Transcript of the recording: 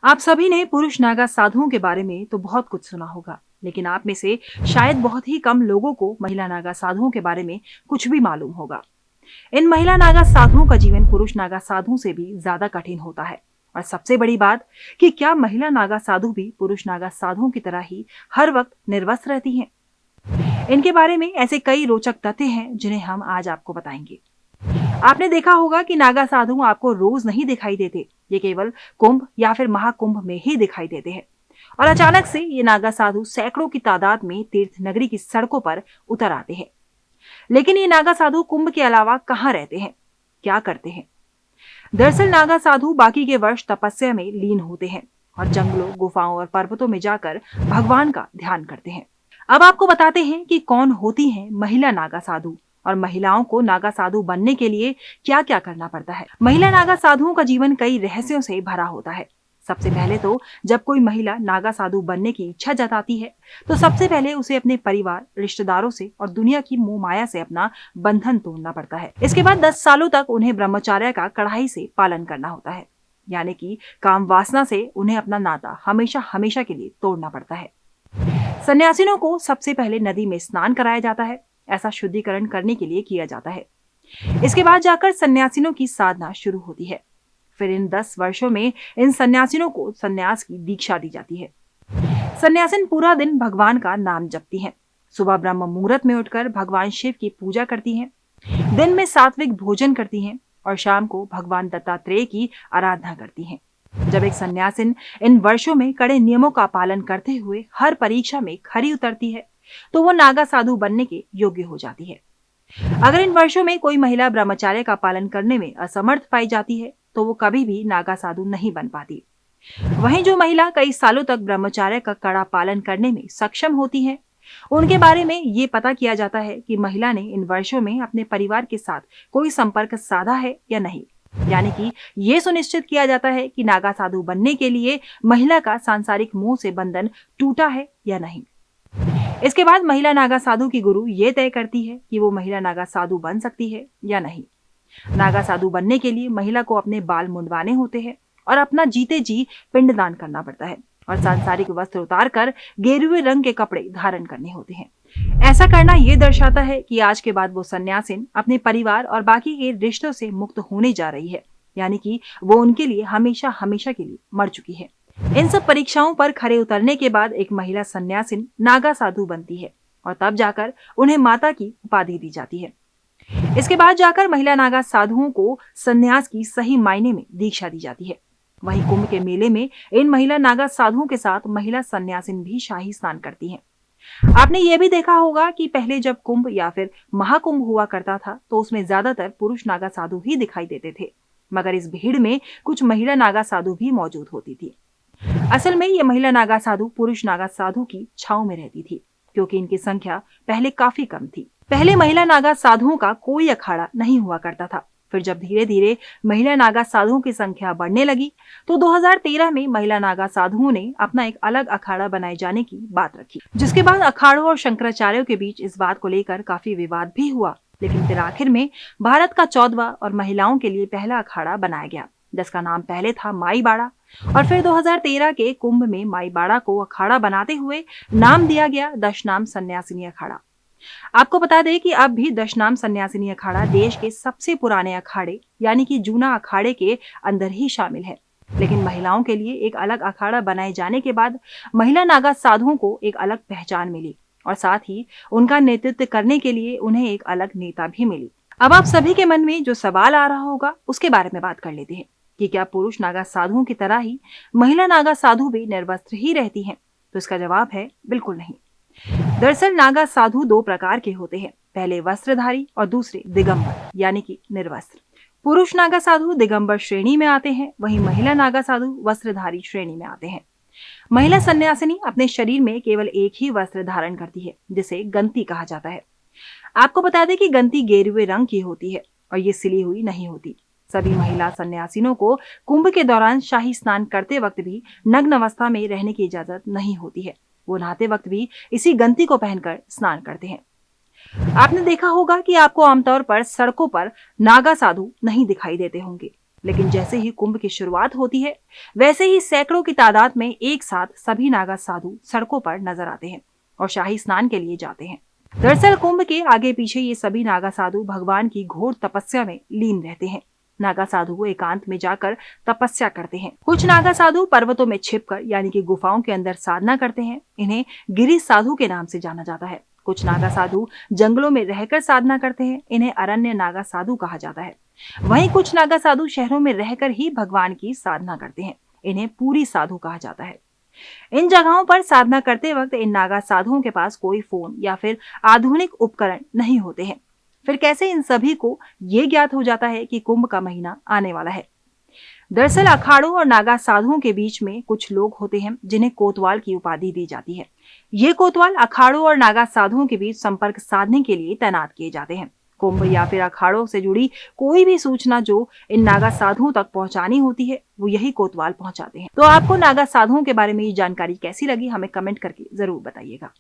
आप सभी ने पुरुष नागा साधुओं के बारे में तो बहुत कुछ सुना होगा, लेकिन आप में से शायद बहुत ही कम लोगों को महिला नागा साधुओं के बारे में कुछ भी मालूम होगा। इन महिला नागा साधुओं का जीवन पुरुष नागा साधुओं से भी ज्यादा कठिन होता है। और सबसे बड़ी बात कि क्या महिला नागा साधु भी पुरुष नागा साधुओं की तरह ही हर वक्त निर्वस्त्र रहती हैं? इनके बारे में ऐसे कई रोचक तथ्य हैं जिन्हें हम आज आपको बताएंगे। आपने देखा होगा कि नागा साधु आपको रोज नहीं दिखाई देते, ये केवल कुंभ या फिर महाकुंभ में ही दिखाई देते हैं। और अचानक से ये नागा साधु सैकड़ों की तादाद में तीर्थ नगरी की सड़कों पर उतर आते हैं। लेकिन ये नागा साधु कुंभ के अलावा कहाँ रहते हैं, क्या करते हैं? दरअसल नागा साधु बाकी के वर्ष तपस्या में लीन होते हैं और जंगलों, गुफाओं और पर्वतों में जाकर भगवान का ध्यान करते हैं। अब आपको बताते हैं कि कौन होती हैं महिला नागा साधु और महिलाओं को नागा साधु बनने के लिए क्या क्या करना पड़ता है। महिला नागा साधुओं का जीवन कई रहस्यों से भरा होता है। सबसे पहले तो जब कोई महिला नागा साधु बनने की इच्छा जताती है तो सबसे पहले उसे अपने परिवार, रिश्तेदारों से और दुनिया की मोह माया से अपना बंधन तोड़ना पड़ता है। इसके बाद 10 सालों तक उन्हें ब्रह्मचर्य का कड़ाई से पालन करना होता है, यानी कि काम वासना से उन्हें अपना नाता हमेशा हमेशा के लिए तोड़ना पड़ता है। सन्यासिनों को सबसे पहले नदी में स्नान कराया जाता है। ऐसा शुद्धिकरण करने के लिए किया जाता है। इसके बाद जाकर सन्यासिनों की साधना शुरू होती है। फिर इन 10 वर्षों में इन सन्यासिनों को सन्यास की दीक्षा दी जाती है। सन्यासिन पूरा दिन भगवान का नाम जपती हैं। सुबह ब्रह्म मुहूर्त में उठकर भगवान शिव की पूजा करती हैं। दिन में सात्विक भोजन करती हैं और शाम को भगवान दत्तात्रेय की आराधना करती हैं। जब एक सन्यासिन इन वर्षों में कड़े नियमों का पालन करते हुए हर परीक्षा में खरी उतरती है तो वो नागा साधु बनने के योग्य हो जाती है। अगर इन वर्षों में कोई महिला ब्रह्मचर्य का पालन करने में असमर्थ पाई जाती है तो वो कभी भी नागा साधु नहीं बन पाती। वहीं जो महिला कई सालों तक ब्रह्मचर्य का कड़ा पालन करने में सक्षम होती है, उनके बारे में ये पता किया जाता है कि महिला ने इन वर्षों में अपने परिवार के साथ कोई संपर्क साधा है या नहीं। यानी कि ये सुनिश्चित किया जाता है कि नागा साधु बनने के लिए महिला का सांसारिक मोह से बंधन टूटा है या नहीं। इसके बाद महिला नागा साधु की गुरु ये तय करती है कि वो महिला नागा साधु बन सकती है या नहीं। नागा साधु बनने के लिए महिला को अपने बाल मुंडवाने होते हैं और अपना जीते जी पिंडदान करना पड़ता है और सांसारिक वस्त्र उतार कर गेरुए रंग के कपड़े धारण करने होते हैं। ऐसा करना ये दर्शाता है कि आज के बाद वो सन्यासिन अपने परिवार और बाकी के रिश्तों से मुक्त होने जा रही है, यानी कि वो उनके लिए हमेशा हमेशा के लिए मर चुकी है। इन सब परीक्षाओं पर खरे उतरने के बाद एक महिला सन्यासिन नागा साधु बनती है और तब जाकर उन्हें माता की उपाधि दी जाती है। इसके बाद जाकर महिला नागा साधुओं को सन्यास की सही मायने में दीक्षा दी जाती है। वहीं कुंभ के मेले में इन महिला नागा साधुओं के साथ महिला सन्यासिन भी शाही स्नान करती हैं। आपने ये भी देखा होगा कि पहले जब कुंभ या फिर महाकुंभ हुआ करता था तो उसमें ज्यादातर पुरुष नागा साधु ही दिखाई देते थे, मगर इस भीड़ में कुछ महिला नागा साधु भी मौजूद होती थी। असल में ये महिला नागा साधु पुरुष नागा साधु की छांव में रहती थी, क्योंकि इनकी संख्या पहले काफी कम थी। पहले महिला नागा साधुओं का कोई अखाड़ा नहीं हुआ करता था। फिर जब धीरे धीरे महिला नागा साधुओं की संख्या बढ़ने लगी तो 2013 में महिला नागा साधुओं ने अपना एक अलग अखाड़ा बनाए जाने की बात रखी, जिसके बाद अखाड़ों और शंकराचार्यों के बीच इस बात को लेकर काफी विवाद भी हुआ। लेकिन फिर आखिर में भारत का 14वां और महिलाओं के लिए पहला अखाड़ा बनाया गया, जिसका नाम पहले था माई बाड़ा और फिर 2013 के कुंभ में माई बाड़ा को अखाड़ा बनाते हुए नाम दिया गया दशनाम सन्यासिनी अखाड़ा। आपको बता दें कि अब भी दशनाम सन्यासिनी अखाड़ा देश के सबसे पुराने अखाड़े यानी कि जूना अखाड़े के अंदर ही शामिल है। लेकिन महिलाओं के लिए एक अलग अखाड़ा बनाए जाने के बाद महिला नागा साधुओं को एक अलग पहचान मिली और साथ ही उनका नेतृत्व करने के लिए उन्हें एक अलग नेता भी मिली। अब आप सभी के मन में जो सवाल आ रहा होगा उसके बारे में बात कर लेते हैं कि क्या पुरुष नागा साधुओं की तरह ही महिला नागा साधु भी निर्वस्त्र ही रहती हैं? तो इसका जवाब है बिल्कुल नहीं। दरअसल नागा साधु 2 प्रकार के होते हैं, पहले वस्त्रधारी और दूसरे दिगंबर यानी कि निर्वस्त्र। पुरुष नागा साधु दिगंबर श्रेणी में आते हैं, वहीं महिला नागा साधु वस्त्रधारी श्रेणी में आते हैं। महिला सन्यासिनी अपने शरीर में केवल एक ही वस्त्र धारण करती है, जिसे गंती कहा जाता है। आपको बता दें कि गंती गेरुए रंग की होती है और ये सिली हुई नहीं होती। सभी महिला सन्यासिनों को कुंभ के दौरान शाही स्नान करते वक्त भी नग्न अवस्था में रहने की इजाजत नहीं होती है। वो नहाते वक्त भी इसी गंती को पहनकर स्नान करते हैं। आपने देखा होगा कि आपको आमतौर पर सड़कों पर नागा साधु नहीं दिखाई देते होंगे, लेकिन जैसे ही कुंभ की शुरुआत होती है, वैसे ही सैकड़ों की तादाद में एक साथ सभी नागा साधु सड़कों पर नजर आते हैं और शाही स्नान के लिए जाते हैं। दरअसल कुंभ के आगे पीछे ये सभी नागा साधु भगवान की घोर तपस्या में लीन रहते हैं। नागा साधु एकांत में जाकर तपस्या करते हैं। कुछ नागा साधु पर्वतों में छिपकर यानी कि गुफाओं के अंदर साधना करते हैं। इन्हें गिरि साधु के नाम से जाना जाता है। कुछ नागा साधु जंगलों में रहकर साधना करते हैं। इन्हें अरण्य नागा साधु कहा जाता है। वहीं कुछ नागा साधु शहरों में रहकर ही भगवान की साधना करते हैं। इन्हें पूरी साधु कहा जाता है। इन जगहों पर साधना करते वक्त इन नागा साधुओं के पास कोई फोन या फिर आधुनिक उपकरण नहीं होते हैं। फिर कैसे इन सभी को ये ज्ञात हो जाता है कि कुंभ का महीना आने वाला है? दरअसल अखाड़ों और नागा साधुओं के बीच में कुछ लोग होते हैं जिन्हें कोतवाल की उपाधि दी जाती है। ये कोतवाल अखाड़ों और नागा साधुओं के बीच संपर्क साधने के लिए तैनात किए जाते हैं। कुंभ या फिर अखाड़ों से जुड़ी कोई भी सूचना जो इन नागा साधुओं तक पहुंचानी होती है, वो यही कोतवाल पहुंचाते हैं। तो आपको नागा साधुओं के बारे में ये जानकारी कैसी लगी, हमें कमेंट करके जरूर बताइएगा।